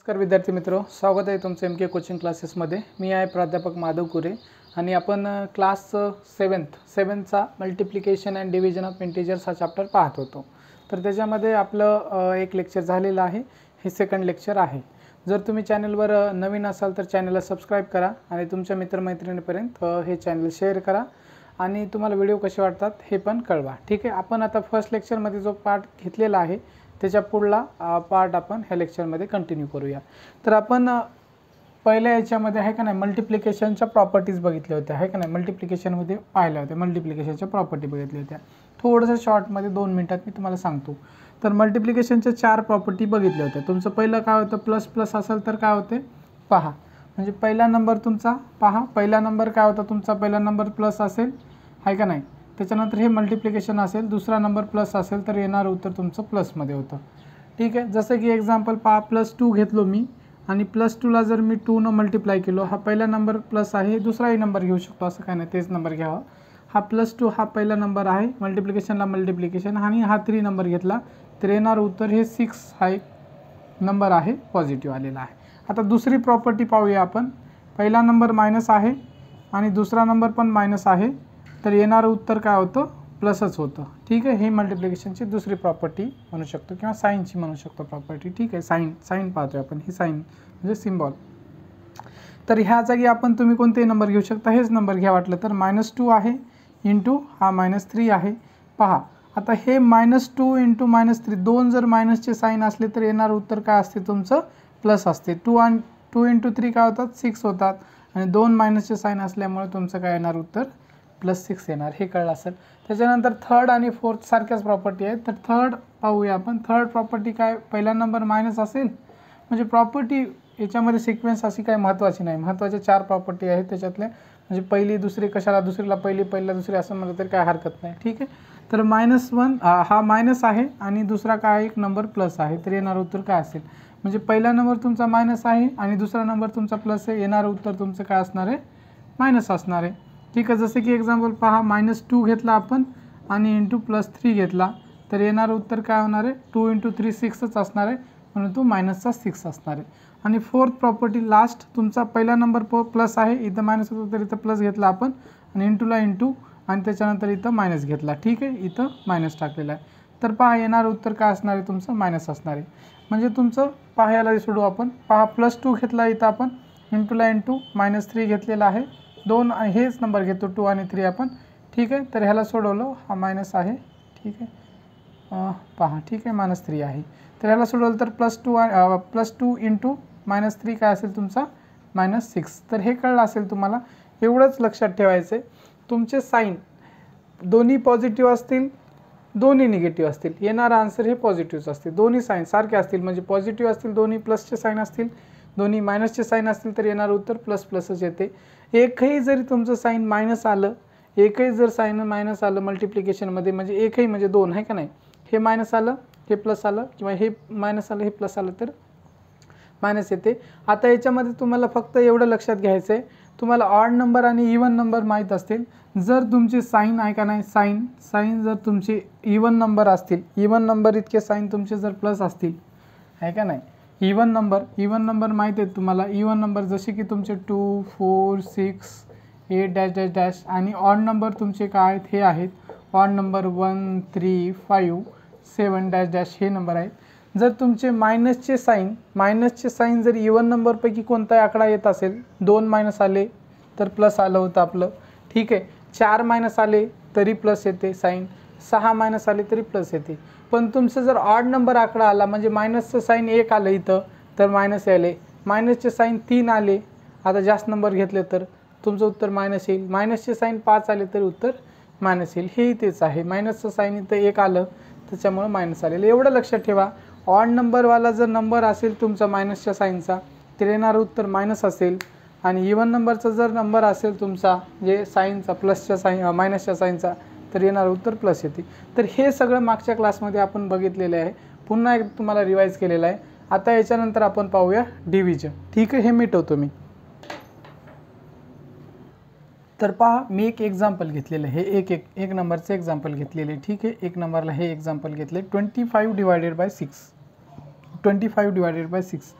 नमस्कार विद्यार्थी मित्रों, स्वागत आहे तुमचं एम के कोचिंग क्लासेसमध्ये। मी आहे प्राध्यापक माधव कुरे आणि आपण क्लास 7चा multiplication and division of integers हा चॅप्टर पाहत होतो। तर त्याच्यामध्ये आपलं एक लेक्चर झालेलं आहे, हे सेकंड लेक्चर आहे। जर तुम्ही चॅनलवर नवीन असाल तर चॅनलला सबस्क्राइब करा आणि तुमच्या मित्रमैत्रिणींपर्यंत हे चॅनल शेअर करा आणि तुम्हाला व्हिडिओ कसे वाटतात हे पण कळवा। ठीक आहे, आपण आता फर्स्ट लेक्चरमध्ये जो पार्ट घेतलेला आहे त्याच्या पुढला पार्ट आपण ह्या लेक्चरमध्ये कंटिन्यू करूया। तर आपण पहिल्या याच्यामध्ये आहे का नाही मल्टिप्लिकेशनच्या प्रॉपर्टीज बघितल्या होत्या, आहे का नाही, मल्टिप्लिकेशनमध्ये पाहिल्या होत्या, मल्टिप्लिकेशनच्या प्रॉपर्टी बघितल्या होत्या। थोडंसं शॉर्टमध्ये 2 मिनिटात मी तुम्हाला सांगतो। तर मल्टिप्लिकेशनच्या 4 प्रॉपर्टी बघितल्या होत्या। तुमचं पहिलं काय होतं, प्लस प्लस असेल तर काय होते पहा, म्हणजे पहिला नंबर तुमचा पहा, पहिला नंबर काय होता तुमचा, पहिला नंबर प्लस असेल, आहे का नाही, त्याच्यानंतर हे मल्टिप्लिकेशन असेल, दुसरा नंबर प्लस असेल तर येणार उत्तर तुमचं प्लसमध्ये होतं। ठीक आहे, जसं की एक्झाम्पल पहा, +2 घेतलो मी आणि +2ला जर मी 2 न मल्टिप्लाय केलो, हा पहिला नंबर प्लस आहे, दुसराही नंबर घेऊ शकतो, असं काय नाही, तेच नंबर घ्यावा। हा +2 हा पहिला नंबर आहे, मल्टिप्लिकेशनला मल्टिप्लिकेशन, आणि हा 3 नंबर घेतला तर येणार उत्तर हे 6 हा एक नंबर आहे, पॉझिटिव्ह आलेला आहे। आता दुसरी प्रॉपर्टी पाहूया आपण, पहिला नंबर मायनस आहे आणि दुसरा नंबर पण मायनस आहे तर येणारं उत्तर काय होतं, प्लसच होतं। ठीक आहे, हे मल्टिप्लिकेशनची दुसरी प्रॉपर्टी म्हणू शकतो किंवा साईनची म्हणू शकतो प्रॉपर्टी। ठीक आहे, साईन पाहतोय आपण, ही साईन म्हणजे सिम्बॉल। तर ह्या जागी आपण तुम्ही कोणतेही नंबर घेऊ शकता, हेच नंबर घ्या वाटलं तर, -2 आहे इंटू हा -3 आहे। पहा आता हे -2 इंटू -3, दोन जर मायनसचे साईन असले तर येणारं उत्तर काय असते तुमचं, प्लस असते। 2 इंटू 3 काय होतात, 6 होतात, आणि दोन मायनसचे साईन असल्यामुळे तुमचं काय येणार उत्तर +6 येणार, हे कळलं असेल। त्याच्यानंतर थर्ड आणि फोर्थ सारख्याच प्रॉपर्टी आहेत। तर थर्ड पाहूया आपण, थर्ड प्रॉपर्टी काय, पहिला नंबर मायनस असेल, म्हणजे प्रॉपर्टी याच्यामध्ये सिक्वेन्स अशी काही महत्त्वाची नाही, महत्त्वाच्या 4 प्रॉपर्टी आहेत त्याच्यातल्या, म्हणजे पहिली दुसरी कशाला, दुसरीला पहिली, पहिला दुसरी असं म्हटलं तरी काय हरकत नाही। ठीक आहे, तर -1 हा मायनस आहे आणि दुसरा काय एक नंबर प्लस आहे, तर येणारं उत्तर काय असेल, म्हणजे पहिला नंबर तुमचा मायनस आहे आणि दुसरा नंबर तुमचा प्लस आहे, येणारं उत्तर तुमचं काय असणार आहे, मायनस असणार आहे। ठीक आहे, जसे की एक्झाम्पल पहा, -2 घेतला आपण आणि इंटू +3 घेतला तर येणारं उत्तर काय होणार आहे, 2 इंटू 3 6च असणार आहे, म्हणून तो -6 असणार आहे। आणि फोर्थ प्रॉपर्टी लास्ट, तुमचा पहिला नंबर प्लस आहे, इथं मायनस होतं तर इथं प्लस घेतला आपण आणि इंटूला इंटू आणि त्याच्यानंतर इथं मायनस घेतला। ठीक आहे, इथं मायनस टाकलेला आहे, तर पहा येणारं उत्तर काय असणार आहे तुमचं, मायनस असणार आहे। म्हणजे तुमचं पहा, याला सोडू आपण, पहा +2 घेतला इथं आपण, इंटूला इंटू -3 घेतलेला आहे, दोन हेच नंबर घेतो 2 आणि 3 आपण। ठीक आहे, तर ह्याला सोडवलं, हा मायनस आहे, ठीक आहे, पहा, ठीक आहे, -3 आहे, तर ह्याला सोडवलं तर +2 इंटू -3 काय असेल तुमचा, -6। तर हे कळलं असेल तुम्हाला, एवढंच लक्षात ठेवायचं आहे, तुमचे साईन दोन्ही पॉझिटिव्ह असतील, दोन्ही निगेटिव्ह असतील, येणारा आन्सर हे पॉझिटिव्हच असतील, दोन्ही साईन सारखे असतील, म्हणजे पॉझिटिव्ह असतील, दोन्ही प्लसचे साईन असतील, दोन्ही मायनसचे साईन असतील तर येणारं उत्तर प्लसच येते। एकही जरी तुमचं साईन मायनस आलं, एकही जर साईन मायनस आलं मल्टिप्लिकेशनमध्ये, म्हणजे एकही म्हणजे 2 आहे का नाही, हे मायनस आलं हे प्लस आलं किंवा हे मायनस आलं हे प्लस आलं तर मायनस येते। आता याच्यामध्ये तुम्हाला फक्त एवढं लक्षात घ्यायचं आहे, तुम्हाला ऑड नंबर आणि इवन नंबर माहीत असतील, जर तुमचे साईन आहे का नाही, साईन जर तुमचे इवन नंबर असतील, इवन नंबर इतके साईन तुमचे जर प्लस असतील, आहे का नाही, इवन नंबर माहीत आहेत तुम्हाला, इवन नंबर जसे की तुमचे 2 4 6 8 डॅश डॅश डॅश, आणि ऑड नंबर तुमचे काय आहेत, हे आहेत ऑड नंबर 1 3 5 7 डॅश डॅश, हे नंबर आहेत। जर तुमचे मायनसचे साईन जर इवन नंबरपैकी कोणताही आकडा येत असेल, 2 मायनस आले तर प्लस आलं होतं आपलं, ठीक आहे, 4 मायनस आले तरी प्लस येते साईन, 6 मायनस आले तरी प्लस येते। पण तुमचं जर ऑड नंबर आकडा आला, म्हणजे मायनसचं साईन 1 आलं इथं तर मायनस आले, मायनसचे साईन 3 आले, आता जास्त नंबर घेतले तर तुमचं उत्तर मायनस येईल, मायनसचे साईन 5 आले तरी उत्तर मायनस येईल, हे तेच आहे, मायनसचं साईन इथं 1 आलं त्याच्यामुळे मायनस आलेलं, एवढं लक्षात ठेवा। ऑड नंबरवाला जर नंबर असेल तुमचा मायनसच्या साईनचा तर येणारं उत्तर मायनस असेल, आणि इवन नंबरचा जर नंबर असेल तुमचा जे साईनचा प्लसच्या साईन मायनसच्या साईनचा तर येणारं उत्तर प्लस येते। तर हे सगळं मागच्या क्लासमध्ये आपण बघितलेलं आहे, पुन्हा एक तुम्हाला रिवाईज केलेलं आहे। आता याच्यानंतर आपण पाहूया डिव्हिजन। ठीक आहे, हे मिटवतो मी। तर पहा, मी एक एक्झाम्पल घेतलेलं आहे, हे एक नंबरचं एक्झाम्पल घेतलेले, ठीक आहे, एक नंबरला हे एक्झाम्पल घेतले, 25 डिवायडेड बाय 6,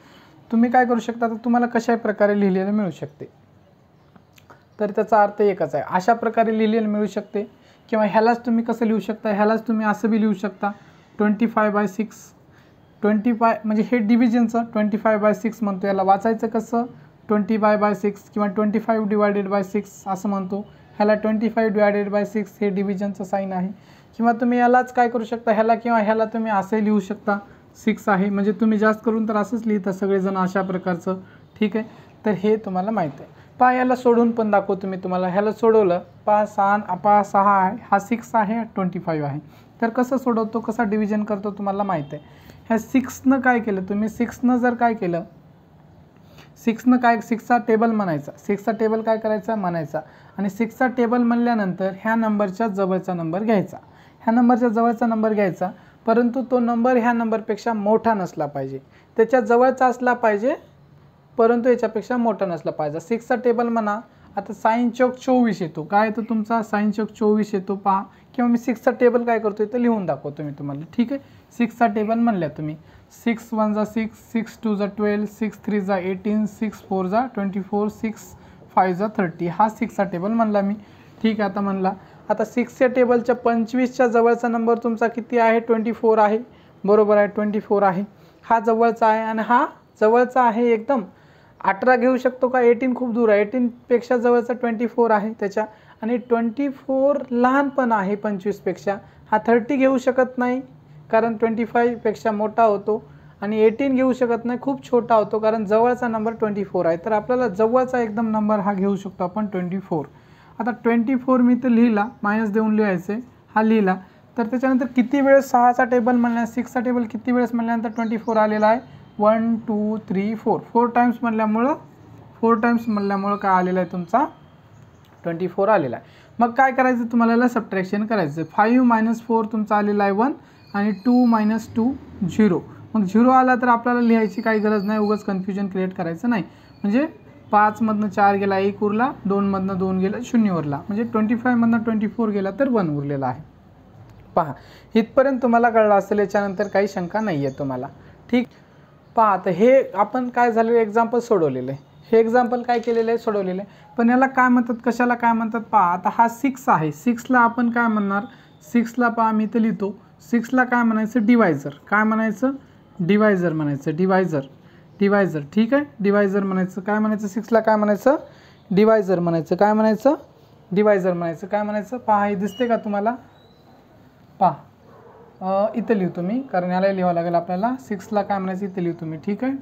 तुम्ही काय करू शकता, तर तुम्हाला कशा प्रकारे लिहिलेलं मिळू शकते, तर त्याचा अर्थ एकच आहे, अशा प्रकारे लिहिलेलं मिळू शकते किंवा ह्यालाच तुम्ही कसं लिहू शकता, ह्यालाच तुम्ही असं बी लिहू शकता 25/6. 25 म्हणजे हे डिव्हिजनचं 25/6 म्हणतो, याला वाचायचं कसं 20/6 किंवा 25/6 असं म्हणतो, ह्याला 25/6 हे डिव्हिजनचं साईन आहे. किंवा तुम्ही यालाच काय करू शकता, ह्याला किंवा ह्याला तुम्ही असंही लिहू शकता 6 आहे, म्हणजे तुम्ही जास्त करून तर असंच लिहिता सगळेजण अशा प्रकारचं. ठीक आहे, तर हे तुम्हाला माहीत आहे. पहा याला सोडून पण दाखवतो मी तुम्हाला, ह्याला सोडवलं पहा 6 आहे, हा 6 आहे, 25 आहे. तर कसं सोडवतो, कसं डिव्हिजन करतो तुम्हाला माहीत आहे. ह्या 6नं काय केलं तुम्ही, 6नं जर काय केलं, 6नं काय 6चा टेबल म्हणायचा, 6चा टेबल काय करायचा म्हणायचा, आणि 6चा टेबल म्हणल्यानंतर ह्या नंबरच्या जवळचा नंबर घ्यायचा, ह्या नंबरच्या जवळचा नंबर घ्यायचा, परंतु तो नंबर ह्या नंबरपेक्षा मोठा नसला पाहिजे, त्याच्या जवळचा असला पाहिजे परंतु याच्यापेक्षा मोठा नसला पाहिजे. 6चा टेबल म्हणा, आता साइन चौक 24 येतो, काय येतो तुमचा साइन चौक 24 येतो पहा, किंवा मी 6चा टेबल काय करतो इथं लिहून दाखवतो मी तुम्हाला. ठीक आहे, 6चा टेबल म्हणल्या तुम्ही 6 1 जा 6, 6 2 जा 12, 6 3 जा 18, 6 4 जा 24, 6 5 जा 30, हा 6चा टेबल म्हणला मी. ठीक आहे, आता म्हणला आता 6च्या टेबलच्या 25च्या जवळचा नंबर तुमचा किती आहे, 24 आहे, बरोबर आहे 24 आहे, हा जवळचा आहे, आणि हा जवळचा आहे एकदम. 18 घेऊ शकतो का, 18 खूप दूर आहे, 18पेक्षा जवळचा 24 आहे त्याच्या, आणि 24 लहान पण आहे 25पेक्षा, हा 30 घेऊ शकत नाही कारण 25पेक्षा मोठा होतो, आणि 18 घेऊ शकत नाही, खूप छोटा होतो कारण जवळचा नंबर 24 आहे. तर आपल्याला जवळचा एकदम नंबर हा घेऊ शकतो आपण 24. आता 24 मी तर लिहिला, मायनस देऊन लिहायचे, हा लिहिला, तर त्याच्यानंतर किती वेळेस 6चा टेबल म्हणल्या 6चा टेबल किती वेळेस म्हणल्यानंतर 24 आलेला आहे, 1 2 3 4, 4 टाइम्स म्हणल्यामुळं काय आलेला आहे तुमचा 24 आलेला आहे. मग काय करायचं तुम्हाला, याला सबट्रॅक्शन करायचं. 5 - 4 तुमचा आलेला आहे 1, आणि 2 - 2 0. मग 0 आला तर आपल्याला लिहायची काही गरज नाही, उगाच कन्फ्युजन क्रिएट करायचं नाही. म्हणजे 5मधनं 4 गेला 1 उरला, 2मधनं 2 गेला 0 उरला, म्हणजे 25मधनं 24 गेला तर 1 उरलेला आहे. पहा इथपर्यंत तुम्हाला कळलं असेल, याच्यानंतर काही शंका नाही आहे तुम्हाला. ठीक, पहा आता हे आपण काय झालेलं एक्झाम्पल सोडवलेलं आहे, हे एक्झाम्पल काय केलेलं आहे सोडवलेलं आहे, पण याला काय म्हणतात, कशाला काय म्हणतात पहा. आता हा 6 आहे, 6ला आपण काय म्हणणार, 6ला पहा मी इथं लिहितो, 6ला काय म्हणायचं डिवायझर, काय म्हणायचं डिवायझर म्हणायचं, डिवायझर. ठीक आहे, डिवायझर म्हणायचं, काय म्हणायचं 6ला काय म्हणायचं डिवायझर म्हणायचं, काय म्हणायचं डिवायझर म्हणायचं, काय म्हणायचं पहा, हे दिसते का तुम्हाला, पहा इथं लिहतो मी कारण याला लिहावं लागेल आपल्याला. 6ला काय म्हणायचं इथं लिहतो मी. ठीक आहे,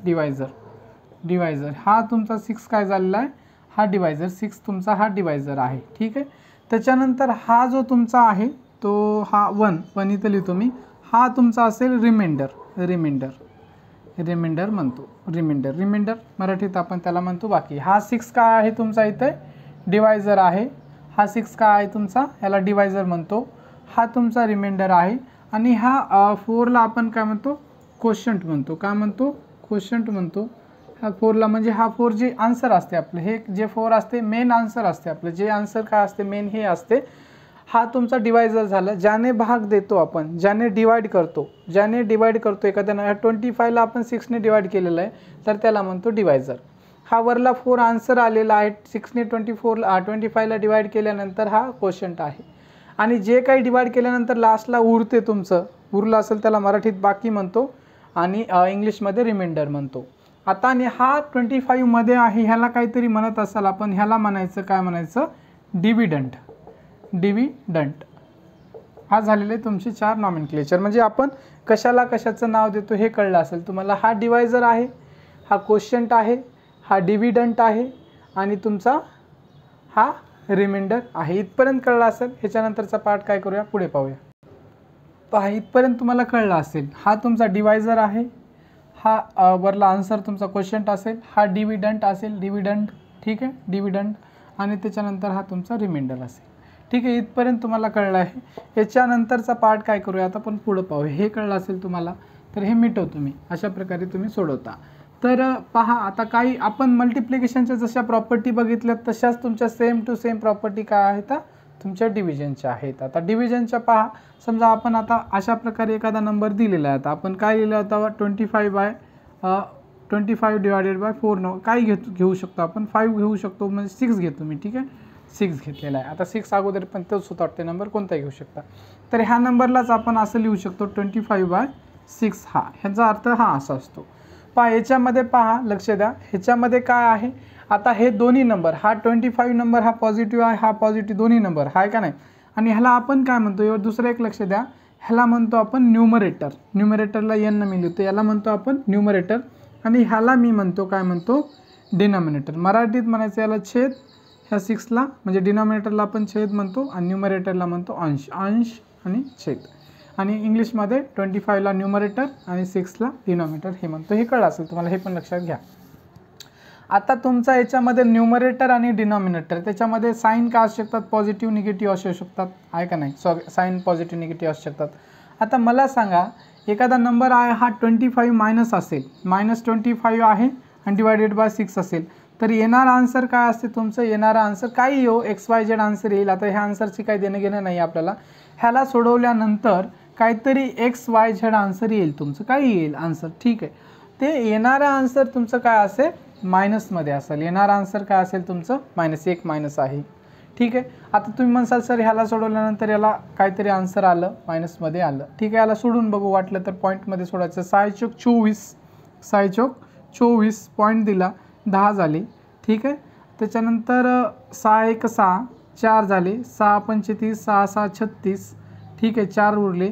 डिवायझर हा तुमचा 6 काय झालेला आहे, हा डिवायझर 6 तुमचा हा डिवायझर आहे. ठीक आहे, त्याच्यानंतर हा जो तुमचा आहे तो हा 1 इथं लिहितो मी, हा तुमचा असेल रिमाइंडर म्हणतो, रिमाइंडर मराठीत आपण त्याला म्हणतो बाकी. हा 6 काय आहे तुमचा इथे डिवायझर आहे, हा 6 काय आहे तुमचा, याला डिवायझर म्हणतो, हा तुमचा रिमाइंडर आहे, आणि हा 4ला आपण काय म्हणतो क्वोशंट म्हणतो, काय म्हणतो क्वोशंट म्हणतो. हा 4ला म्हणजे हा 4 जे आन्सर असते आपलं, हे जे 4 असते मेन आन्सर असते आपलं, जे आन्सर काय असते मेन हे असते, हा तुमचा डिवायझर झाला. ज्याने भाग देतो आपण, ज्याने डिवाइड करतो एखाद्यानं, 25ला आपण 6ने डिवाइड केलेलं आहे तर त्याला म्हणतो डिवायझर. हा वरला 4 आन्सर आलेला आहे, 6ने 25ला डिवाइड केल्यानंतर हा क्वोशंट आहे, आणि जे काही डिवाइड केल्यानंतर लास्टला उरते तुमचं, उरलं असेल त्याला मराठीत बाकी म्हणतो, आणि इंग्लिशमध्ये रिमाइंडर म्हणतो. आता आणि हा 25मध्ये आहे, ह्याला काहीतरी म्हणत असाल आपण, ह्याला म्हणायचं काय म्हणायचं डिव्हिडंट. हा झालेले तुमचे 4 नॉमेनक्लेचर. म्हणजे आपण कशाला कशाचं नाव देतो हे कळलं असेल तुम्हाला. हा डिवायझर आहे, हा क्वोशंट आहे, हा डिव्हिडंट आहे, आणि तुमचा हा रिमाइंडर आहे. इथपर्यंत कळलं असेल. ह्याच्यानंतरचा पार्ट काय करूया, पुढे पाहूया. पहा इथपर्यंत तुम्हाला कळलं असेल, हा तुमचा डिवायझर आहे, हा वरला आन्सर तुमचा क्वोशंट असेल, हा डिव्हिडंट असेल, ठीक आहे डिव्हिडंट, आणि त्याच्यानंतर हा तुमचा रिमाइंडर असेल. ठीक आहे, इथपर्यंत तुम्हाला कळलं आहे. याच्यानंतरचा पार्ट काय करूया आता आपण पुढं पाहू. हे कळलं असेल तुम्हाला तर हे मिटवतो मी, अशा प्रकारे तुम्ही सोडवता. तर पहा आता काही आपण मल्टिप्लिकेशनच्या जशा प्रॉपर्टी बघितल्यात तशाच तुमच्या सेम टू सेम प्रॉपर्टी काय आहेत तुमच्या डिव्हिजनच्या आहेत. आता डिव्हिजनच्या पहा, समजा आपण आता अशा प्रकारे एखादा नंबर दिलेला आहे, आता आपण काय लिहिलं होतं 25 डिवायडेड बाय 4 न काय घेऊ शकतो आपण 5 घेऊ शकतो, म्हणजे 6 घेतो मी, ठीक आहे 6 घेतलेला आहे. आता 6 अगोदर पण तोच होता वाटते नंबर, कोणताही घेऊ शकता. तर ह्या नंबरलाच आपण असं लिहू शकतो 25/6 हा, ह्याचा अर्थ हा असा असतो. पहा याच्यामध्ये पहा लक्ष द्या, ह्याच्यामध्ये काय आहे, आता हे दोन्ही नंबर, हा 25 नंबर हा पॉझिटिव्ह आहे, हा पॉझिटिव्ह, दोन्ही नंबर आहे का नाही. आणि ह्याला आपण काय म्हणतो, यावर दुसरं एक लक्ष द्या, ह्याला म्हणतो आपण न्यूमरेटर, न्यूमरेटरला n मी लिहितो, याला म्हणतो आपण न्यूमरेटर, आणि ह्याला मी म्हणतो काय म्हणतो डिनॉमिनेटर. मराठीत म्हणायचं याला छेद, ह्या 6ला म्हणजे डिनॉमिनेटरला आपण छेद म्हणतो आणि न्यूमरेटरला म्हणतो अंश, अंश आणि छेद. आणि इंग्लिशमध्ये 25ला न्यूमरेटर आणि 6ला डिनॉमिनेटर हे म्हणतो. हे कळलं असेल तुम्हाला, हे पण लक्षात घ्या. आता तुमचा याच्यामध्ये न्यूमरेटर आणि डिनॉमिनेटर त्याच्यामध्ये साईन काय असू शकतात, पॉझिटिव्ह निगेटिव्ह असू शकतात, आहे का नाही, साईन पॉझिटिव्ह निगेटिव्ह असू शकतात. आता मला सांगा एखादा नंबर आहे हा 25 मायनस असेल, -25 आहे आणि डिवायडेड बाय 6 असेल, तर येणारा आन्सर काय असते तुमचं, येणारा आन्सर काही हो XYZ आन्सर येईल. आता ह्या आन्सरची काही देणं घेणं नाही आपल्याला, ह्याला सोडवल्यानंतर काहीतरी XYZ आन्सर येईल तुमचं, काही येईल आन्सर, ठीक आहे. ते येणारा आन्सर तुमचं काय असेल, मायनसमध्ये असेल, येणारा आन्सर काय असेल तुमचं -1 मायनस आहे, ठीक आहे. आता तुम्ही म्हणसाल सर ह्याला सोडवल्यानंतर याला काहीतरी आन्सर आलं मायनसमध्ये आलं, ठीक आहे, याला सोडून बघू वाटलं तर पॉईंटमध्ये सोडायचं. 6 × 24, 6 × 24 पॉईंट दिला 10 झाले, ठीक आहे. त्याच्यानंतर 6 × 1 = 6, 4 झाले, 6 × 5 = 30, 6 × 6 = 36, ठीक आहे, 4 उरले,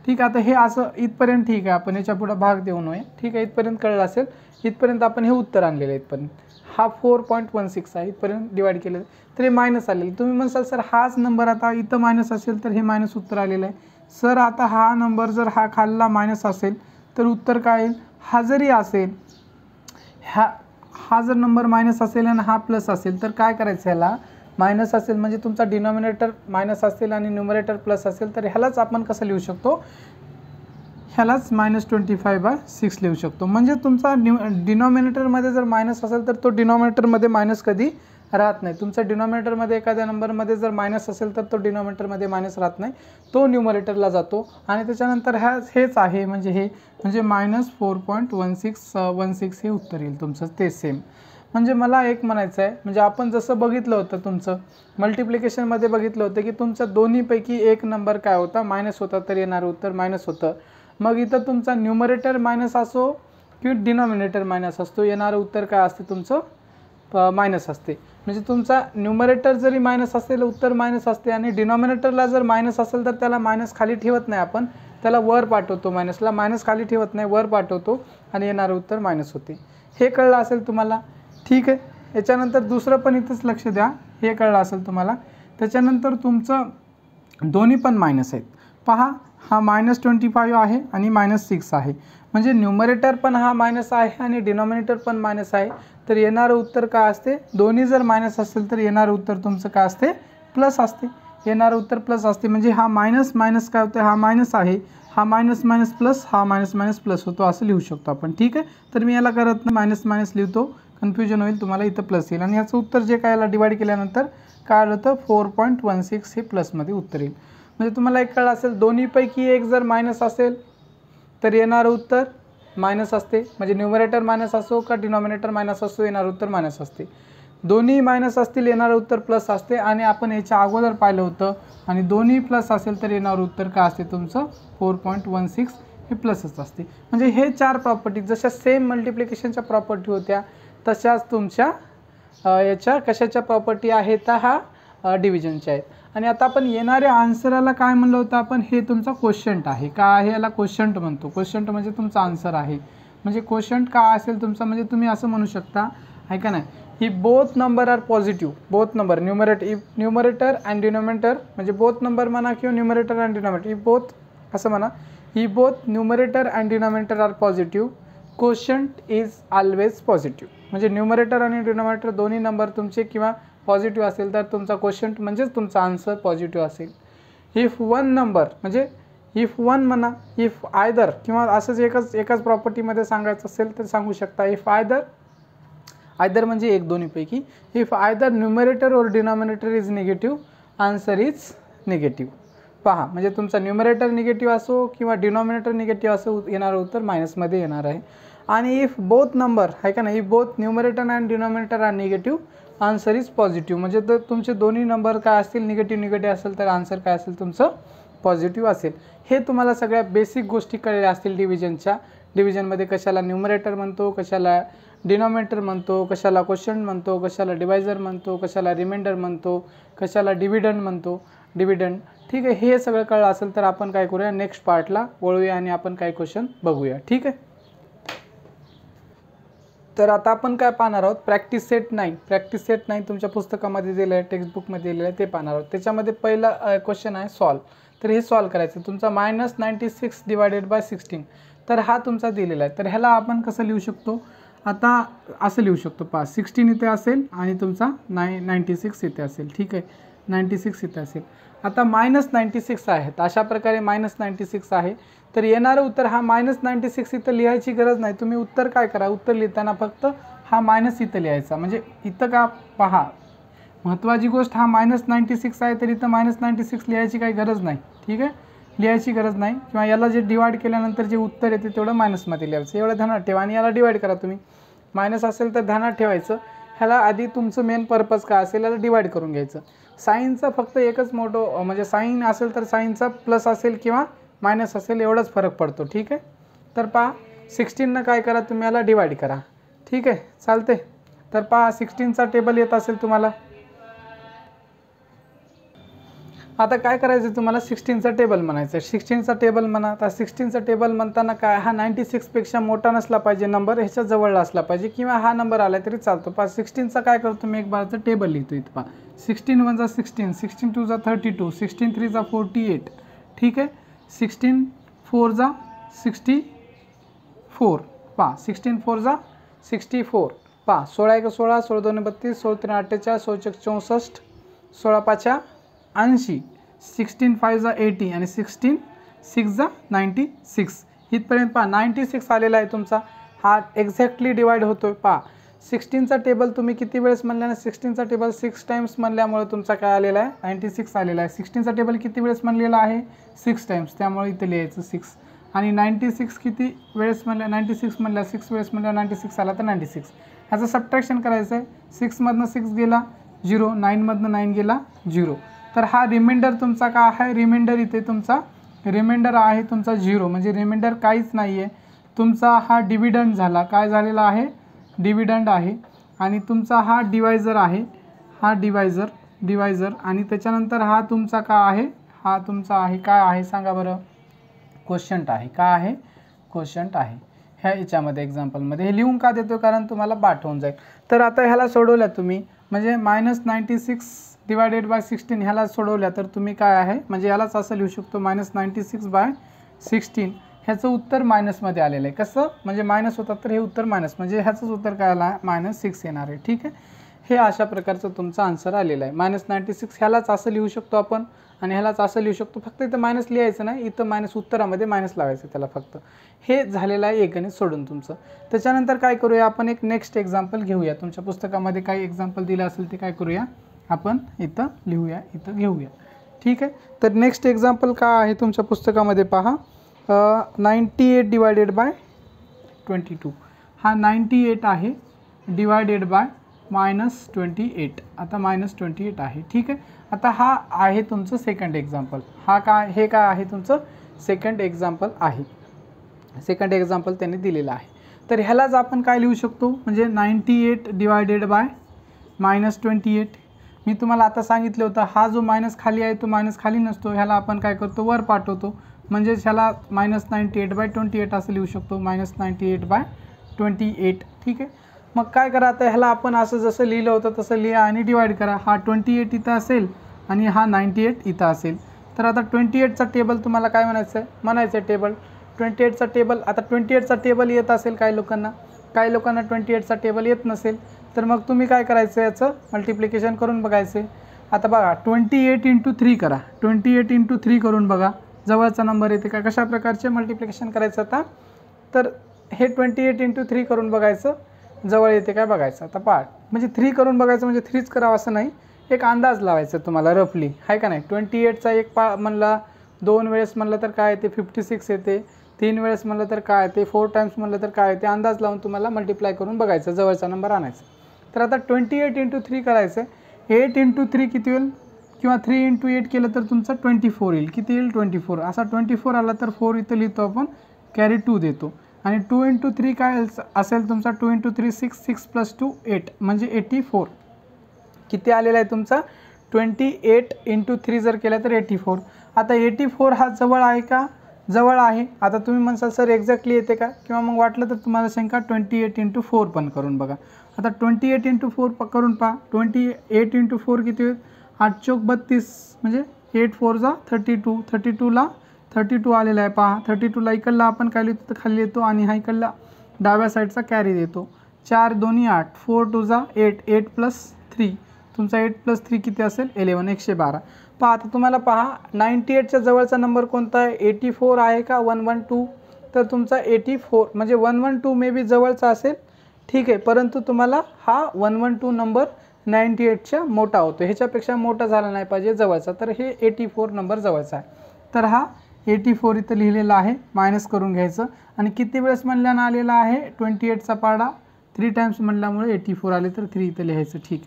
ठीक आहे. आता हे असं इथपर्यंत ठीक आहे, आपण याच्या पुढे भाग देऊ नये, ठीक आहे, इथपर्यंत कळलं असेल. इथपर्यंत आपण हे उत्तर आणलेलं आहे, इथपर्यंत हा 4.16 आहे, इथपर्यंत डिवाइड केलं तर हे मायनस आलेलं. तुम्ही म्हणसाल सर हाच नंबर आता इथं मायनस असेल तर हे मायनस उत्तर आलेलं आहे. सर आता हा नंबर जर हा खाल्ला मायनस असेल तर उत्तर काय येईल, हा जरी असेल, हा जर नंबर मायनस असेल आणि हा प्लस असेल तर काय करायचं, ह्याला मायनस असेल म्हणजे तुमचा डिनॉमिनेटर मायनस असेल आणि न्यूमरेटर प्लस असेल, तर ह्यालाच आपण कसं लिहू शकतो, ह्यालाच -25/6 लिहू शकतो. म्हणजे तुमचा डिनॉमिनेटरमध्ये जर मायनस असेल तर तो डिनॉमिनेटरमध्ये मायनस कधी राहत नाही. तुमचा डिनॉमिनेटरमध्ये एखाद्या नंबरमध्ये जर मायनस असेल तर तो डिनॉमिनेटरमध्ये मायनस राहत नाही, तो न्यूमरेटरला जातो. आणि त्याच्यानंतर हेच आहे म्हणजे हे म्हणजे -4.16 हे उत्तर येईल तुमचं, ते सेम. म्हणजे मला एक म्हणायचं आहे, म्हणजे आपण जसं बघितलं होतं तुमचं मल्टिप्लिकेशनमध्ये बघितलं होतं की तुमच्या दोन्हीपैकी एक नंबर काय होता, मायनस होता, तर येणारं उत्तर मायनस होतं. मग इथं तुमचा न्यूमरेटर मायनस असो की डिनॉमिनेटर मायनस असतो, येणारं उत्तर काय असते तुमचं मायनस असते. म्हणजे तुमचा न्यूमरेटर जरी मायनस असेल उत्तर मायनस असते, आणि डिनॉमिनेटरला जर मायनस असेल तर त्याला मायनस खाली ठेवत नाही, आपण त्याला वर पाठवतो, मायनसला मायनस खाली ठेवत नाही, वर पाठवतो आणि येणारं उत्तर मायनस होते. हे कळलं असेल तुम्हाला, ठीक आहे. याच्यानंतर दुसरं पण इथंच लक्ष द्या, हे कळलं असेल तुम्हाला. त्याच्यानंतर तुमचं दोन्ही पण मायनस आहेत, पहा हा -25 आहे आणि -6 आहे, म्हणजे न्यूमरेटर पण हा मायनस आहे आणि डिनॉमिनेटर पण मायनस आहे, तर येणारं उत्तर काय असते, दोन्ही जर मायनस असेल तर येणारं उत्तर तुमचं काय असते, प्लस असते, येणारं उत्तर प्लस असते. म्हणजे हा मायनस मायनस काय होतं, हा मायनस आहे, हा मायनस मायनस प्लस, हा मायनस मायनस प्लस होतो, असं लिहू शकतो आपण, ठीक आहे. तर मी याला करत नाही, मायनस मायनस लिहितो, कन्फ्युजन होईल तुम्हाला, इथं प्लस येईल. आणि याचं उत्तर जे काय याला डिवाइड केल्यानंतर काय आलं तर 4.16 हे प्लसमध्ये उत्तर येईल. म्हणजे तुम्हाला एक कळलं असेल, दोन्हीपैकी एक जर मायनस असेल तर येणारं उत्तर मायनस असते, म्हणजे न्यूमरेटर मायनस असो का डिनॉमिनेटर मायनस असो, येणारं उत्तर मायनस असते. दोन्ही मायनस असतील येणारं उत्तर प्लस असते, आणि आपण याच्या अगोदर पाहिलं होतं, आणि दोन्ही प्लस असेल तर येणारं उत्तर काय असते तुमचं 4.16 हे प्लसच असते. म्हणजे हे 4 प्रॉपर्टी जशा सेम मल्टिप्लिकेशनच्या प्रॉपर्टी होत्या तशाच तुमच्या याच्या कशाच्या प्रॉपर्टी आहेत, तर हा डिव्हिजनच्या आहेत. आणि आता आपण येणाऱ्या आन्सराला काय म्हणलं होतं आपण, हे तुमचा क्वोशंट आहे, काय आहे, याला क्वोशंट म्हणतो. क्वोशंट म्हणजे तुमचा आन्सर आहे. म्हणजे क्वोशंट काय असेल तुमचा, म्हणजे तुम्ही असं म्हणू शकता, आहे का नाही, ही both number are positive, both number numerator and denominator, म्हणजे बोथ नंबर म्हणा किंवा न्यूमरेटर अँड डिनॉमिनेटर, ही बोथ असं म्हणा, ही both numerator and denominator are positive, quotient is always positive. म्हणजे न्यूमरेटर आणि डिनॉमिनेटर दोन्ही नंबर तुमचे किंवा पॉझिटिव्ह असेल तर तुमचा क्वोशंट म्हणजेच तुमचा आन्सर पॉझिटिव्ह असेल. इफ वन नंबर म्हणजे इफ वन म्हणा, इफ आयदर, किंवा असंच एकाच प्रॉपर्टीमध्ये सांगायचं असेल तर सांगू शकता इफ आयदर म्हणजे एक दोन्हीपैकी, इफ आयदर न्यूमरेटर और denominator is negative, answer is negative. पहा, म्हणजे तुमचा न्यूमरेटर निगेटिव्ह असो किंवा डिनॉमिनेटर निगेटिव्ह असो, येणारं उत्तर मायनसमध्ये येणार आहे. आणि इफ बोथ नंबर आहे का नाही, if both numerator and denominator are negative answer is positive, म्हणजे तर तुमचे दोन्ही नंबर काय असतील निगेटिव्ह असेल तर आन्सर काय असेल तुमचं पॉझिटिव्ह असेल. हे तुम्हाला सगळ्या बेसिक गोष्टी कळलेल्या असतील डिव्हिजनच्या. डिव्हिजनमध्ये कशाला न्यूमरेटर म्हणतो, कशाला डिनॉमिनेटर म्हणतो, कशाला क्वोशंट म्हणतो, कशाला डिवायझर म्हणतो, कशाला रिमाइंडर म्हणतो, कशाला डिव्हिडंड म्हणतो, डिव्हिडंड. ठीक आहे, हे सगळं कळलं असेल तर आपण काय करूया, नेक्स्ट पार्टला वळूया आणि आपण काही क्वेश्चन बघूया. ठीक आहे, तर आता आपण काय पाहणार आहोत, प्रॅक्टिस सेट 9. प्रॅक्टिस सेट 9 तुमच्या पुस्तकामध्ये दिलं आहे, टेक्स्टबुकमध्ये दिलेलं आहे, ते पाहणार आहोत. त्याच्यामध्ये पहिला क्वेश्चन आहे सॉल्व. तर हे सॉल्व करायचं. तुमचा -96 डिवायडेड बाय 16, तर हा तुमचा दिलेला आहे. तर ह्याला आपण कसं लिहू शकतो, आता असं लिहू शकतो. 16 इथे असेल आणि तुमचा 96 इथे असेल. ठीक आहे, 96 इथे असेल. आता -96 आहेत, अशा प्रकारे -96 आहे. तर येणारं उत्तर हा -96 इथं लिहायची गरज नाही. तुम्ही उत्तर काय करा, उत्तर लिहिताना फक्त हा मायनस इथं लिहायचा. म्हणजे इथं का पहा, महत्त्वाची गोष्ट हा -96 आहे, तर इथं -96 लिहायची काही गरज नाही. ठीक आहे, लिहायची गरज नाही. किंवा याला जे डिवाइड केल्यानंतर जे उत्तर येते तेवढं मायनसमध्ये लिहायचं, एवढं ध्यानात ठेवा. आणि याला डिवाइड करा तुम्ही, मायनस असेल तर ध्यानात ठेवायचं. ह्याला आधी तुमचं मेन पर्पज काय असेल याला डिवाइड करून घ्यायचं. साईनचा फक्त एकच मोठं, म्हणजे साईन असेल तर साईनचा प्लस असेल किंवा मायनस असेल एवढाच फरक पडतो. ठीक आहे, तर पहा 16 काय करा, तुम्ही याला डिवाइड करा. ठीक आहे, चालते. तर पहा 16चा टेबल येत असेल तुम्हाला. आता काय करायचं तुम्हाला, 16चा टेबल म्हणायचं. 16चा टेबल म्हणा. आता 16चा टेबल म्हणताना काय, हा 96पेक्षा मोठा नसला पाहिजे नंबर, ह्याच्या जवळला असला पाहिजे, किंवा हा नंबर आला तरी चालतो. पहा 16चा काय करतो मी, एक बारचं टेबल लिहितो इथं. पहा 16 1 16, 16 2 32, 16 3 48. ठीक आहे, 16 4 64. पहा 16 4 64. पहा 16 1 16, 16 2 32, 16 3 48, 16 64, 16 5 80, 16 5 80 आणि 16 6 96. इथपर्यंत पहा 96 आलेला आहे तुमचा. हा एक्झॅक्टली डिवाइड होतोय. पहा 16चा टेबल तुम्ही किती वेळेस म्हणल्याने, 16चा टेबल 6 टाइम्स म्हणल्यामुळे तुमचा काय आलेला आहे, 96 आलेला आहे. 16चा टेबल किती वेळेस म्हणलेला आहे, 6 टाइम्स, त्यामुळे इथे लिहायचं 6. आणि 96 किती वेळेस म्हणल्या, 96 म्हणल्या 6 वेळेस म्हणल्या 96 आला तर 96. ह्याचं सबट्रॅक्शन करायचं आहे. 6मधनं 6 गेला 0, 9मधनं 9 गेला 0. तर हा रिमाइंडर तुमचा काय आहे, रिमाइंडर इथे तुमचा रिमाइंडर आहे तुमचा 0, म्हणजे रिमाइंडर काहीच नाही आहे. तुमचा हा डिव्हिडंड झाला, काय झालेला आहे, डिव्हिडंड आहे. आणि तुमचा हा डिवायझर आहे, हा डिवायझर. आणि त्याच्यानंतर हा तुमचा काय आहे, हा तुमचा आहे काय आहे सांगा बरं, क्वोशंट आहे. काय आहे, क्वोशंट आहे. ह्या याच्यामध्ये एक्झाम्पलमध्ये हे लिहून का देतो, कारण तुम्हाला पाठ होऊन जाईल. तर आता ह्याला सोडवल्या तुम्ही, म्हणजे -96 डिवायडेड बाय 16 ह्याला सोडवल्या तर तुम्ही काय आहे, म्हणजे यालाच असं लिहू शकतो -96/16. ह्याचं उत्तर मायनसमध्ये आलेलं आहे. कसं, म्हणजे मायनस होतात तर हे उत्तर मायनस, म्हणजे ह्याचंच उत्तर काय आलं आहे, -6 येणार आहे. ठीक आहे, हे अशा प्रकारचं तुमचं आन्सर आलेलं आहे. -96 ह्यालाच असं लिहू शकतो आपण आणि ह्यालाच असं लिहू शकतो. फक्त इथं मायनस लिहायचं नाही, इथं मायनस उत्तरामध्ये मायनस लावायचं त्याला फक्त. हे झालेलं आहे एक गणित सोडून तुमचं. त्याच्यानंतर काय करूया आपण, एक नेक्स्ट एक्झाम्पल घेऊया. तुमच्या पुस्तकामध्ये काही एक्झाम्पल दिलं असेल ते काय करूया आपण इथं लिहूया, इथं घेऊया. ठीक आहे, तर नेक्स्ट एक्झाम्पल काय आहे तुमच्या पुस्तकामध्ये पहा, 98 डिवायडेड बाय 22. हा 98 आहे डिवायडेड बाय -28. आता -28 आहे. ठीक आहे, आता हा आहे तुमचं सेकंड एक्झाम्पल. हा काय, हे काय आहे तुमचं सेकंड एक्झाम्पल आहे. सेकंड एक्झाम्पल त्यांनी दिलेलं आहे. तर ह्यालाच आपण काय लिहू शकतो, म्हणजे 98 डिवायडेड बाय -28. मी तुम्हाला आता सांगितलं होतं, हा जो मायनस खाली आहे तो मायनस खाली नसतो, ह्याला आपण काय करतो, वर पाठवतो. म्हणजेच ह्याला -98/28 असं लिहू शकतो, -98/28. ठीक आहे, मग काय करा, आता ह्याला आपण असं जसं लिहिलं होतं तसं लिहा आणि डिवाइड करा. हा 28 इथं असेल आणि हा 98 इथं असेल. तर आता 28चा टेबल तुम्हाला काय म्हणायचं आहे, म्हणायचं टेबल 28चा टेबल. आता 28चा टेबल येत असेल काही लोकांना 28चा टेबल येत नसेल, तर मग तुम्ही काय करायचं, याचं मल्टिप्लिकेशन करून बघायचं. आता बघा 28 × 3 करा, 28 × 3 करून बघा जवळचा नंबर येते का, कशा प्रकारचे मल्टिप्लिकेशन करायचं. आता तर हे 28 × 3 करून बघायचं, जवळ येते काय बघायचं. आता पाठ म्हणजे 3 करून बघायचं, म्हणजे 3च करावं असं नाही, एक अंदाज लावायचा तुम्हाला रफली, आहे का नाही. 28चा एक म्हणला 2 वेळेस म्हणलं तर काय येते 56 येते, 3 वेळेस म्हणलं तर काय ते 4 टाइम्स म्हणलं तर काय ते अंदाज लावून तुम्हाला मल्टिप्लाय करून बघायचं, जवळचा नंबर आणायचा. तर आता 28 × 3 करायचं आहे. 8 × 3 किती होईल किंवा 3 × 8 केलं तर तुमचं 24 येईल. किती येईल 24. असा 24 आला तर 4 इथं लिहितो आपण, कॅरी 2 देतो. आणि 2 × 3 काय असेल तुमचा 2 × 3 6, 6 + 2 8 म्हणजे 84. किती आलेला आहे तुमचा 28 × 3 जर केलं तर 84. आता 84 हा जवळ आहे का, जवळ आहे. आता तुम्ही म्हणसाल सर एक्झॅक्टली येते का, किंवा मग वाटलं तर तुम्हाला शंका 28 × 4 पण करून बघा. आता 28 × 4 करून पहा. 28 × 4 किती होईल 8 चौक 32 म्हणजे 8 4 जा 32. 32ला 32 आलेला आहे पहा. 32ला इकडला आपण काय लिहितो तर खाली येतो आणि हा इकडला डाव्या साईडचा कॅरी देतो. 4 2 8 4 2 जा 8 8 + 3 तुमचा 8 + 3 किती असेल 11 112. पहा आता तुम्हाला पहा 98च्या जवळचा नंबर कोणता आहे 84 आहे का 112. तर तुमचा 84 म्हणजे 112 मे बी जवळचा असेल, ठीक आहे. परंतु तुम्हाला हा 112 नंबर 98च्या मोठा होतो, ह्याच्यापेक्षा मोठा झाला नाही पाहिजे जवळचा. तर हे 84 नंबर जवळचा आहे. तर हा 84 इथं लिहिलेला आहे, मायनस करून घ्यायचं. आणि किती वेळेस म्हणल्यानं आलेला आहे 28चा पाडा 3 टाइम्स म्हणल्यामुळे 84 आले तर 3 इथं लिहायचं, ठीक.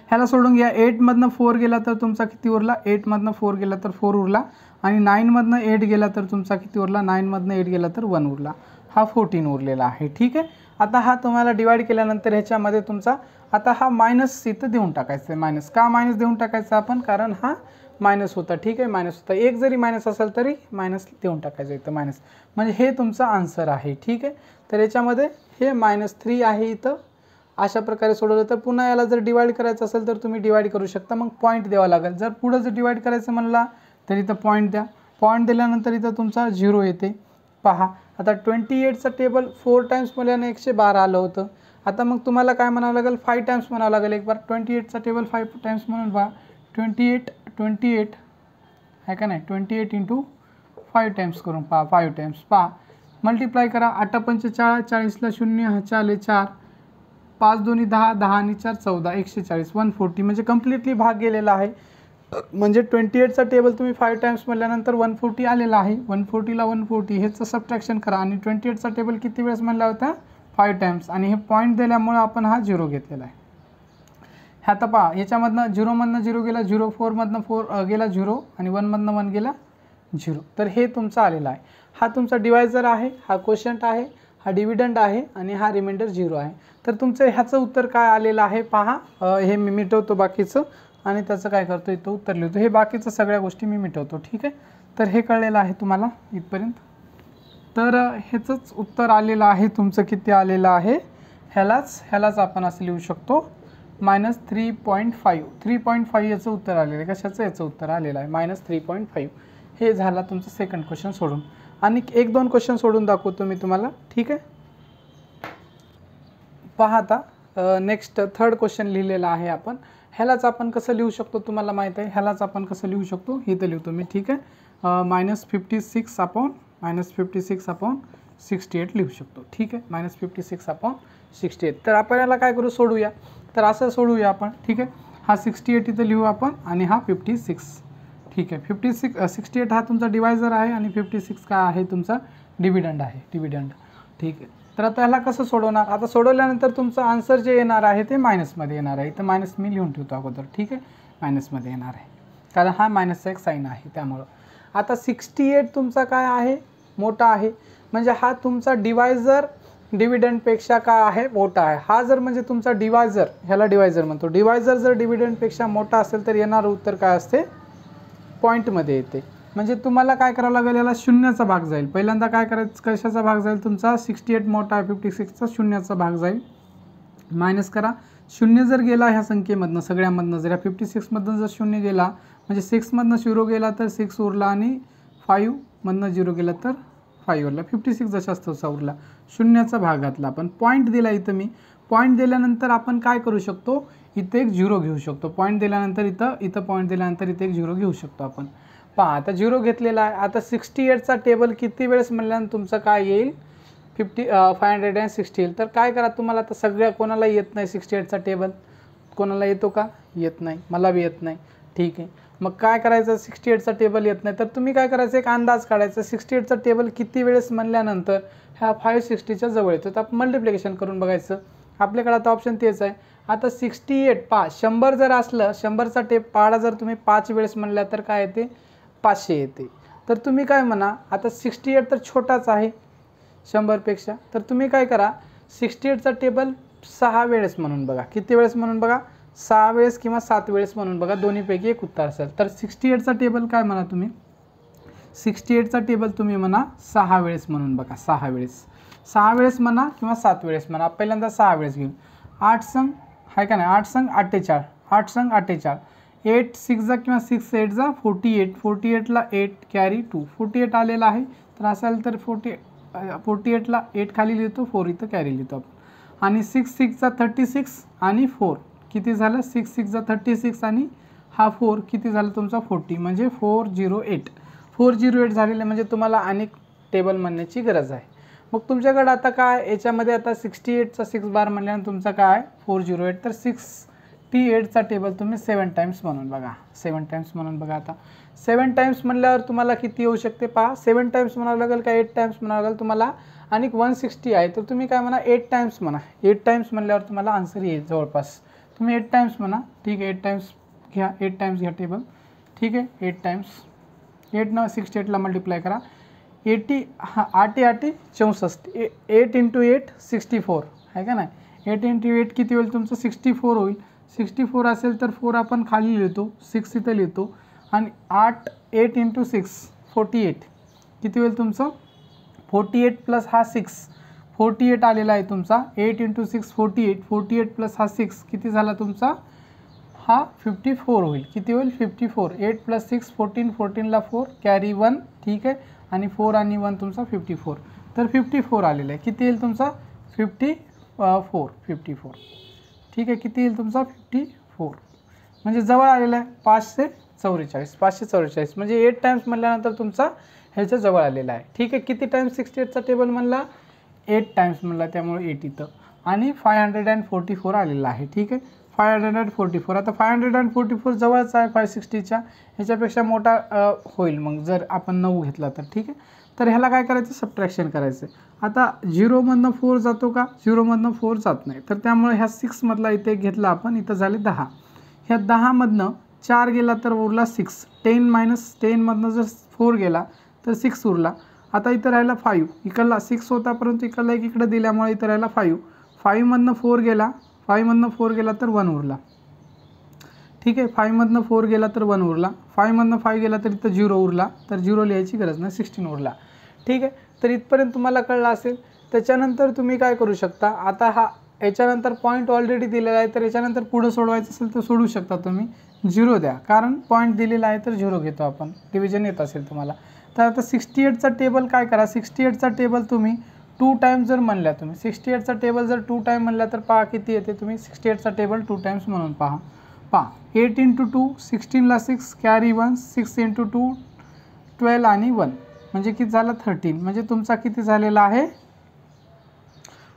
ह्याला सोडून घ्या. 8 मधनं 4 गेला तर तुमचा किती उरला 8 मधनं 4 गेला तर 4 उरला. आणि 9 मधनं 8 गेला तर तुमचा किती उरला 9 मधनं 8 गेला तर 1 उरला. हा 14 उरलेला आहे, ठीक आहे. आता हा तुम्हाला डिवाइड केल्यानंतर ह्याच्यामध्ये तुमचा आता हा मायनस इथं देऊन टाकायचं आहे. मायनस का मायनस देऊन टाकायचं आपण, कारण हा मायनस होता, ठीक आहे. मायनस होता, एक जरी मायनस असेल तरी मायनस देऊन टाकायचं इथं मायनस, म्हणजे हे तुमचं आन्सर आहे, ठीक आहे. तर याच्यामध्ये हे -3 आहे इथं. अशा प्रकारे सोडवलं तर पुन्हा याला जर डिवाइड करायचं असेल तर तुम्ही डिवाइड करू शकता, मग पॉईंट द्यावा लागेल. जर पुढं जर डिवाइड करायचं म्हणला तर इथं पॉईंट द्या. पॉईंट दिल्यानंतर इथं तुमचा 0 येते. पहा आता 28चं टेबल 4 टाइम्स म्हणल्याने 112 आलं होतं. आता मग तुम्हाला काय म्हणावं लागेल 5 टाइम्स म्हणावं लागेल. एक बार 28चा टेबल 5 टाइम्स म्हणून पहा. 28 आहे का नाही 28 × 5 टाइम्स करून पहा. 5 टाइम्स पहा, मल्टिप्लाय करा. 8 5 40, 40ला 0 हा 4 4, 5 2 10, 10 आणि 4 14, 140 140 म्हणजे कम्प्लिटली भाग गेलेला आहे. म्हणजे 28चा टेबल तुम्ही 5 टाइम्स म्हणल्यानंतर 140 आलेला आहे. 140ला 140 हेचं सबट्रॅक्शन करा. आणि 28चा टेबल किती वेळेस म्हणला होता 5 टाइम्स. आणि हे पॉईंट दिल्यामुळे आपण हा 0 घेतलेला आहे. ह्या आता पहा याच्यामधनं 0 मधनं 0 गेला 0, 4 मधनं 4 गेला 0 आणि 1 मधनं 1 गेला 0. तर हे तुमचं आलेला आहे. हा तुमचा डिवायझर आहे, हा क्वोशंट आहे, हा डिव्हिडंड आहे आणि हा रिमाइंडर 0 आहे. तर तुमचं ह्याचं उत्तर काय आलेलं आहे पहा. हे मी मिटवतो बाकीचं आणि त्याचं काय करतो इथं उत्तर लिहितो. हे बाकीचं सगळ्या गोष्टी मी मिटवतो, ठीक आहे. तर हे कळलेलं आहे तुम्हाला इथपर्यंत. तर ह्याचंच उत्तर आलेलं आहे तुमचं. किती आलेलं आहे ह्यालाच आपण असं लिहू शकतो -3.5. 3.5 याचं उत्तर आलेलं आहे. कशाचं याचं उत्तर आलेलं आहे -3.5. हे झाला तुमचं सेकंड क्वेश्चन सोडून. आणि 1-2 क्वेश्चन सोडून दाखवतो मी तुम्हाला, ठीक आहे. पहा आता नेक्स्ट थर्ड क्वेश्चन लिहिलेला आहे आपण. ह्यालाच आपण कसं लिहू शकतो तुम्हाला माहीत आहे. ह्यालाच आपण कसं लिहू शकतो इथं लिहितो मी, ठीक आहे. -56/68 लिहू शकतो, ठीक आहे. -56/68. तर आपण याला काय करू सोडूया. तर असं सोडूया आपण, ठीक आहे. हा 68 इथं लिहू आपण आणि हा 56, ठीक आहे. 68 हा तुमचा डिवायझर आहे आणि 56 काय आहे तुमचा डिव्हिडंड आहे, डिव्हिडंड, ठीक आहे. तर आता ह्याला कसं सोडवणार. आता सोडवल्यानंतर तुमचं आन्सर जे येणार आहे ते मायनसमध्ये येणार आहे. इथं मायनस मी लिहून ठेवतो अगोदर, ठीक आहे. मायनसमध्ये येणार आहे कारण हा मायनसचा एक साईन आहे त्यामुळं. आता 68 तुमचा काय आहे मोठा आहे, म्हणजे हा तुमचा डिवायझर डिव्हिडंडपेक्षा काय आहे मोठा आहे. हा जर म्हणजे तुमचा डिवायझर, ह्याला डिवायझर म्हणतो, डिवायझर जर डिव्हिडंडपेक्षा मोठा असेल तर येणारं उत्तर काय असते पॉईंटमध्ये येते. म्हणजे तुम्हाला काय करावं लागेल याला शून्याचा भाग जाईल. पहिल्यांदा काय करायचं कशाचा भाग जाईल तुमचा 68 मोठा आहे 56चा शून्याचा भाग जाईल. मायनस करा. शून्य जर गेला ह्या संख्येमधनं सगळ्यामधनं जर 56मधनं जर शून्य गेला म्हणजे 6मधनं 0 गेला तर 6 उरला आणि 5मधनं 0 गेला तर 5 उरला. 56 जशाच तसा उरला. शून्याचा भाग घातला आपण. पॉईंट दिला इथं मी. पॉईंट दिल्यानंतर आपण काय करू शकतो इथे एक 0 घेऊ शकतो. पॉईंट दिल्यानंतर इथं पॉईंट दिल्यानंतर इथे एक 0 घेऊ शकतो आपण. पहा आता 0 घेतलेला आहे. आता 68चा टेबल किती वेळेस म्हणल्यानंतर तुमचं काय येईल 560 येईल. तर काय करा तुम्हाला आता सगळ्या कोणाला येत नाही 68चा टेबल. कोणाला येतो का येत नाही, मला बी येत नाही, ठीक आहे, मग काय करायचं, 68चा टेबल येत नाही तर तुम्ही काय करायचं, एक अंदाज काढायचा 68चा टेबल किती वेळेस म्हणल्यानंतर ह्या 560च्या जवळ येतो, तर आपण मल्टिप्लिकेशन करून बघायचं. आपल्याकडे आता ऑप्शन तेच आहे. आता 68 100 जर असलं, 100चा पाडा जर तुम्ही 5 वेळेस म्हणल्या तर काय येते, 500 येते. तर तुम्ही काय म्हणा, आता 68 तर छोटाच आहे 100पेक्षा, तर तुम्ही काय करा, 68चा टेबल 6 वेळेस म्हणून बघा. किती वेळेस म्हणून बघा, 6 वेळेस किंवा 7 वेळेस म्हणून बघा, दोन्हीपैकी एक उत्तर असेल. तर 68चा टेबल काय म्हणा तुम्ही, 68चा टेबल तुम्ही म्हणा 6 वेळेस म्हणून बघा. 6 वेळेस म्हणा किंवा 7 वेळेस म्हणा. पहिल्यांदा 6 वेळेस घेऊ. 8 संग आहे का नाही, 8 संग 48, 8 संग 48, 8 6 जा किंवा 6 8 जा 48, 48ला 8 कॅरी 2, 48 आलेला आहे. तर असेल तर 48ला 8 खाली लिहितो, 4 इथं कॅरी लिहितो आपण. आणि 6 6 जा 36 आणि 4 किती झालं, 6 6 जा 36 आणि हा 4 किती झालं तुमचा 40, म्हणजे 408 झालेलं, म्हणजे तुम्हाला अनेक टेबल म्हणण्याची गरज आहे. मग तुमच्याकडे आता काय याच्यामध्ये, आता 68चा 6 बार म्हणल्यानंतर तुमचा काय 408, तर 68चा टेबल तुम्ही 7 टाइम्स म्हणून बघा. 7 टाइम्स म्हणून बघा. आता 7 टाइम्स म्हणल्यावर तुम्हाला किती येऊ शकते पहा. 7 टाइम्स म्हणावं लागेल का 8 टाइम्स म्हणावं लागेल तुम्हाला, आणि 160 आहे तर तुम्ही काय म्हणा 8 टाइम्स म्हणा. 8 टाइम्स म्हणल्यावर तुम्हाला आन्सर येईल जवळपास. तुम्ही 8 टाइम्स म्हणा, ठीक आहे. 8 टाइम्स घ्या, 8 टाइम्स घ्या टेबल, ठीक आहे. 8 टाइम्स 8 न 68ला मल्टिप्लाय करा. 80 8 8 64, 8 × 8 64 आहे का नाही. 8 × 8 किती होईल तुमचं 64 होईल. 64 असेल तर 4 आपण खाली लिहितो, 6 इथं लिहितो, आणि 8 × 6 48 किती होईल तुमचं 48 प्लस हा 6 48 आलेला आहे तुमचा. 8 × 6 48, 48 प्लस हा 6 किती झाला तुमचा, हा 54 होईल. किती होईल 54. 8 + 6 14, 14ला 4 कॅरी 1, ठीक आहे. आणि 4 आणि 1 तुमचा 54, तर 54 आलेला आहे. किती येईल तुमचा 54, ठीक आहे. किती येईल तुमचा 54, म्हणजे जवळ आलेला आहे 544 म्हणजे 8 टाइम्स म्हणल्यानंतर तुमचा ह्याच्या जवळ आलेला आहे, ठीक आहे. किती टाइम्स 68चा टेबल म्हणला 8 टाइम्स म्हणला, त्यामुळे 8 इथं, आणि 544 आलेला आहे, ठीक आहे. 544. आता 544 जवळच आहे 560च्या, ह्याच्यापेक्षा मोठा होईल मग जर आपण 9 घेतला तर, ठीक आहे. तर ह्याला काय करायचं, सबट्रॅक्शन करायचं. आता 0मधनं 4 जातो का, 0मधनं 4 जात नाही, तर त्यामुळे ह्या 6मधला इथे घेतला आपण, इथं झाले 10. ह्या 10मधनं 4 गेला तर उरला 6. 10 - 10मधनं जर 4 गेला तर 6 उरला. आता इथं राहिला 5, इकडला 6 होता परंतु इकडला एक इकडे दिल्यामुळे इथं राहिला 5. 5मधनं 4 गेला, 5मधनं 4 गेला तर 1 उरला, ठीक आहे. 5मधनं 4 गेला तर 1 उरला. 5मधनं 5 गेला तर इथं 0 उरला, तर 0 लिहायची गरज नाही, 16 उरला, ठीक आहे. तर इथपर्यंत तुम्हाला कळलं असेल. त्याच्यानंतर तुम्ही काय करू शकता, आता हा याच्यानंतर पॉईंट ऑलरेडी दिलेला आहे, तर याच्यानंतर पुढं सोडवायचं असेल तर सोडू शकता तुम्ही. 0 द्या, कारण पॉईंट दिलेला आहे तर 0 घेतो आपण, डिव्हिजन येत असेल तुम्हाला. तर आता 68चा टेबल काय करा, 68चा टेबल तुम्ही 2 टाइम्स जर म्हणल्या, तुम्ही 68चा टेबल जर 2 टाइम म्हणल्या तर पहा किती येते. तुम्ही 68चा टेबल 2 टाइम्स म्हणून पहा. 8 × 2 16ला 6 कॅरी 1, 6 × 2 12 आणि 1 म्हणजे किती झाला 13, म्हणजे तुमचा किती झालेला आहे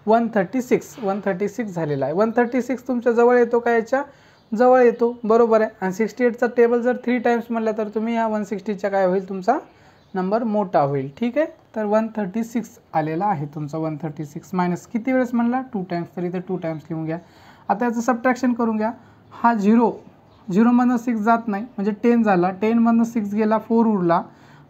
136 झालेला आहे. 136 तुमच्या जवळ येतो का, याच्या जवळ येतो, बरोबर आहे. आणि 68चा टेबल जर 3 टाइम्स म्हणलं तर तुम्ही या 160च्या काय होईल, तुमचा नंबर मोठा होईल, ठीक आहे. तर 136 आलेला आहे तुमचा. 136 मायनस किती वेळेस म्हणला 2 टाइम्स, तर इथे 2 टाइम्स लिहून घ्या. आता याचं सबट्रॅक्शन करून घ्या. हा 0मधनं 6 जात नाही, म्हणजे 10 झाला. 10मधनं 6 गेला, 4 उरला.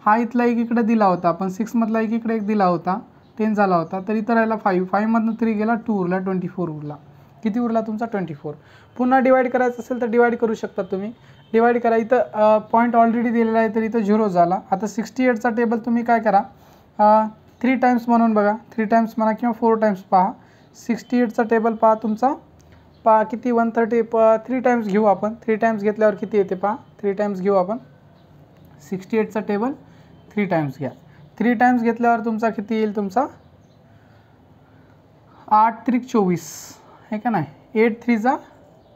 हा इथला एक इकडे दिला होता आपण, 6मधला एक इकडे एक दिला होता, 10 झाला होता. तर इथं राहिला 5, 5मधनं 3 गेला, 2 उरला, 24 उरला. किती उरला तुमचा 24. पुन्हा डिवाइड करायचं असेल तर डिवाइड करू शकता तुम्ही. डिवाइड करा, इथं पॉईंट ऑलरेडी दिलेला आहे तर इथं 0 झाला. आता 68चा टेबल तुम्ही काय करा 3 टाइम्स म्हणून बघा, 3 टाइम्स म्हणा किंवा 4 टाइम्स पहा. 68चा टेबल पहा तुमचा, पहा किती 130, 3 टाइम्स घेऊ आपण. 3 टाइम्स घेतल्यावर किती येते पहा, 3 टाइम्स घेऊ आपण. 68चा टेबल 3 टाइम्स घ्या. 3 टाइम्स घेतल्यावर तुमचा किती येईल, तुमचा 8 त्रिक 24 आहे का नाही. 8 3 जा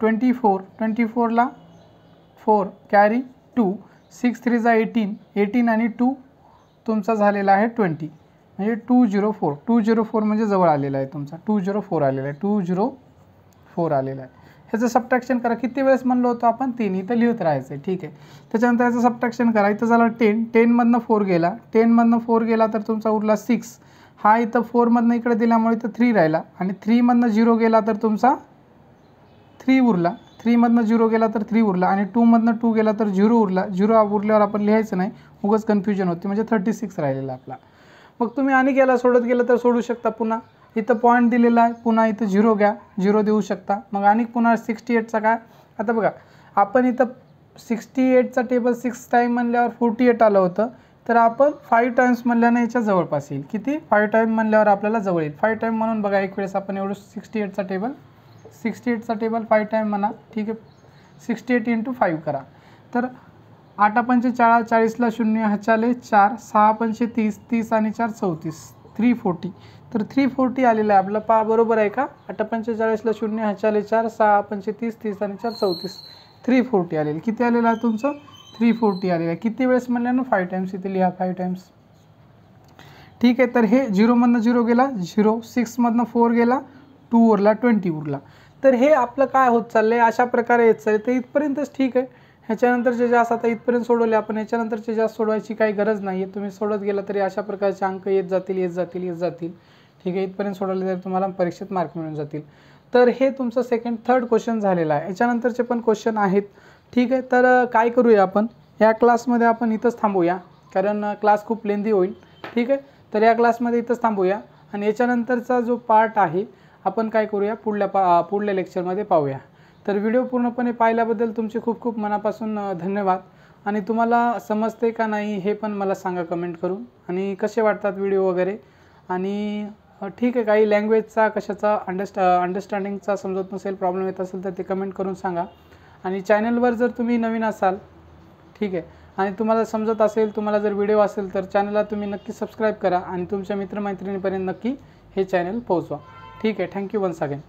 24, 24ला 4 कॅरी 2, 6 3 जा 18, 18 आणि 2 तुमचा झालेला आहे 20, म्हणजे 204 म्हणजे जवळ आलेला आहे तुमचा. 204 आलेला आहे, 204 आलेला आहे. ह्याचं सबट्रॅक्शन करा. किती वेळेस म्हणलो होतो आपण 3, इथं लिहित राहायचं आहे. ठीक आहे. त्याच्यानंतर याचं सबट्रॅक्शन करा. इथं झालं 10, 10मधनं 4 गेला, 10मधनं 4 गेला तर तुमचा उरला 6. हा इथं 4मधनं इकडे दिल्यामुळे इथं 3 राहिला आणि 3मधनं 0 गेला तर तुमचा 3 उरला. 3मधनं 0 गेला तर 3 उरला आणि 2मधनं 2 गेला तर 0 उरला. 0 उरल्यावर आपण लिहायचं नाही, उगाच कन्फ्युजन होते. म्हणजे 36 राहिलेला आपला. मग तुम्ही आणि गेला सोडत गेलं तर सोडू शकता. पुन्हा इथं पॉईंट दिलेला आहे, पुन्हा इथं 0 घ्या, 0 देऊ शकता. मग आणि पुन्हा 68चा काय, आता बघा आपण इथं 68चा टेबल 6 टाईम म्हणल्यावर 48 आलं होतं. तर आपण 5 टाईम्स म्हणल्यानं याच्या जवळपास येईल. किती, 5 टाईम म्हणल्यावर आपल्याला जवळ येईल. 5 टाईम म्हणून बघा एक वेळेस आपण एवढं 68चा टेबल 5 टाईम म्हणा. ठीक आहे. 68 × 5 करा. तर 8 पंचे 40ला 0 ह्याच्याले 4, 6 पंचे 30, 30 आणि 4 34, 340. तर 340 आलेलं आहे आपलं. बरोबर आहे का. 8 पंचे 40ला 0 ह्याच्याले 4, 6 पंचे 30, 30 आणि 4 34, 340 आलेलं. किती आलेलं आहे तुमचं, 340 आलेलं आहे. किती वेळेस म्हणल्यानं 5 टाईम्स. इथे लिहा 5 टाईम्स. ठीक आहे. तर हे 0मधनं 0 गेला 0, 6मधनं 4 गेला 2 उरला, 20 उरला. तर हे आपलं काय होत चाललं आहे, अशा प्रकारे येत चालले. तर इथपर्यंतच ठीक आहे. ह्याच्यानंतरचे जास्त आता इथपर्यंत सोडवले आपण, याच्यानंतरचे जास्त सोडवायची काही गरज नाही आहे. तुम्ही सोडत गेला तरी अशा प्रकारचे अंक येत जातील. ठीक आहे. इथपर्यंत सोडवले तरी तुम्हाला परीक्षेत मार्क मिळून जातील. तर हे तुमचं सेकंड थर्ड क्वेश्चन झालेलं आहे. याच्यानंतरचे पण क्वेश्चन आहेत. ठीक आहे. तर काय करूया आपण, या क्लासमध्ये आपण इथंच थांबूया, कारण क्लास खूप लेंदी होईल. ठीक आहे. तर या क्लासमध्ये इथंच थांबूया आणि याच्यानंतरचा जो पार्ट आहे आपण काय करूया, पुढल्या लेक्चरमध्ये पाहूया. तर व्हिडिओ पूर्णपणे पाहिल्याबद्दल तुमचे खूप खूप मनापासून धन्यवाद. आणि तुम्हाला समजते का नाही हे पण मला सांगा कमेंट करून, आणि कसे वाटतात व्हिडिओ वगैरे. आणि ठीक आहे, काही लँग्वेजचा कशाचा अंडरस्टँडिंगचा समजत नसेल, प्रॉब्लेम येत असेल तर ते कमेंट करून सांगा. आणि चॅनलवर जर तुम्ही नवीन असाल, ठीक आहे, आणि तुम्हाला समजत असेल, तुम्हाला जर व्हिडिओ असेल तर चॅनलला तुम्ही नक्की सबस्क्राईब करा आणि तुमच्या मित्रमैत्रिणीपर्यंत नक्की हे चॅनल पोहोचवा. ठीक आहे. Thank you once again.